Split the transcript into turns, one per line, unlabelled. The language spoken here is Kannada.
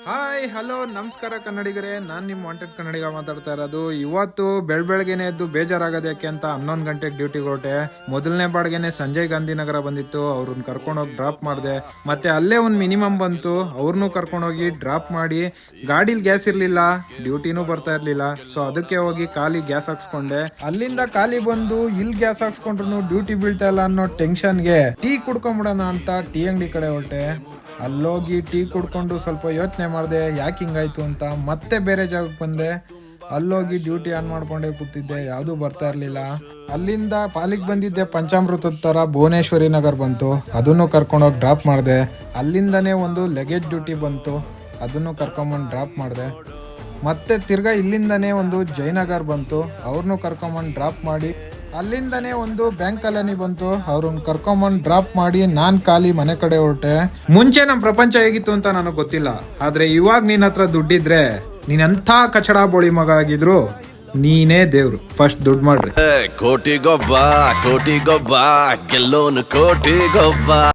ಹಾಯ್ ಹಲೋ ನಮಸ್ಕಾರ ಕನ್ನಡಿಗರೇ, ನಾನು ನಿಮ್ಮ ವಾಂಟೆಡ್ ಕನ್ನಡಿಗ ಮಾತಾಡ್ತಾ ಇರೋದು. ಇವತ್ತು ಬೆಳಗ್ಗೆನೆ ಎದ್ದು ಬೇಜಾರಾಗದೆ ಯಾಕೆ ಅಂತ 11 ಗಂಟೆಗೆ ಡ್ಯೂಟಿಗೆ ಹೊರಟೆ. ಮೊದಲನೇ ಬಾಡ್ಗೆನೆ ಸಂಜಯ್ ಗಾಂಧಿ ನಗರ ಬಂದಿತ್ತು, ಅವ್ರನ್ನ ಕರ್ಕೊಂಡೋಗಿ ಡ್ರಾಪ್ ಮಾಡಿದೆ. ಮತ್ತೆ ಅಲ್ಲೇ ಒಂದು ಮಿನಿಮಮ್ ಬಂತು, ಅವ್ರನ್ನೂ ಕರ್ಕೊಂಡೋಗಿ ಡ್ರಾಪ್ ಮಾಡಿ. ಗಾಡಿಲಿ ಗ್ಯಾಸ್ ಇರಲಿಲ್ಲ, ಡ್ಯೂಟಿನೂ ಬರ್ತಾ ಇರಲಿಲ್ಲ, ಸೊ ಅದಕ್ಕೆ ಹೋಗಿ ಖಾಲಿ ಗ್ಯಾಸ್ ಹಾಕ್ಸ್ಕೊಂಡೆ. ಅಲ್ಲಿಂದ ಖಾಲಿ ಬಂದು ಇಲ್ಲಿ ಗ್ಯಾಸ್ ಹಾಕ್ಸ್ಕೊಂಡ್ರು ಡ್ಯೂಟಿ ಬೀಳ್ತಾ ಇಲ್ಲ ಅನ್ನೋ ಟೆನ್ಷನ್ಗೆ ಟೀ ಕುಡ್ಕೊಂಬಿಡೋಣ ಅಂತ ಟೀ ಅಂಗಡಿ ಕಡೆ ಹೊರಟೆ. ಅಲ್ಲೋಗಿ ಟೀ ಕುಡ್ಕೊಂಡು ಸ್ವಲ್ಪ ಯೋಚನೆ ಮಾಡಿದೆ ಯಾಕೆ ಹಿಂಗಾಯ್ತು ಅಂತ. ಮತ್ತೆ ಬೇರೆ ಜಾಗಕ್ಕೆ ಬಂದೆ. ಅಲ್ಲೋಗಿ ಡ್ಯೂಟಿ ಆನ್ ಮಾಡ್ಕೊಂಡೇ ಕೂತಿದ್ದೆ, ಯಾವುದು ಬರ್ತಾ ಇರಲಿಲ್ಲ. ಅಲ್ಲಿಂದ ಪಾಲಿಗೆ ಬಂದಿದ್ದೆ ಪಂಚಾಮೃತದ ಥರ ಭುವನೇಶ್ವರಿ ನಗರ್ ಬಂತು, ಅದನ್ನು ಕರ್ಕೊಂಡೋಗಿ ಡ್ರಾಪ್ ಮಾಡಿದೆ. ಅಲ್ಲಿಂದನೇ ಒಂದು ಲಗೇಜ್ ಡ್ಯೂಟಿ ಬಂತು, ಅದನ್ನು ಕರ್ಕೊಂಬಂದು ಡ್ರಾಪ್ ಮಾಡಿದೆ. ಮತ್ತೆ ತಿರ್ಗಾ ಇಲ್ಲಿಂದನೇ ಒಂದು ಜಯನಗರ್ ಬಂತು, ಅವ್ರನ್ನೂ ಕರ್ಕೊಂಬಂದು ಡ್ರಾಪ್ ಮಾಡಿ. ಅಲ್ಲಿಂದನೇ ಒಂದು ಬ್ಯಾಂಕ್ ಕಾಲನಿ ಬಂತು, ಅವ್ರನ್ನ ಕರ್ಕೊಂಬಂದು ಡ್ರಾಪ್ ಮಾಡಿ ನಾನ್ ಖಾಲಿ ಮನೆ ಕಡೆ ಹೊರಟೆ. ಮುಂಚೆ ನಮ್ಮ ಪ್ರಪಂಚ ಹೇಗಿತ್ತು ಅಂತ ನನಗೆ ಗೊತ್ತಿಲ್ಲ, ಆದ್ರೆ ಇವಾಗ ನಿನ್ನ ಹತ್ರ ದುಡ್ಡಿದ್ರೆ ನೀನೆಂಥ ಕಚಡ ಬೋಳಿ ಮಗ ಆಗಿದ್ರು ನೀನೇ ದೇವ್ರು. ಫಸ್ಟ್ ದುಡ್ಡು ಮಾಡ್ರಿ.
ಕೋಟಿಗೊಬ್ಬ ಗೆಲ್ಲೋನು ಕೋಟಿಗೊಬ್ಬ.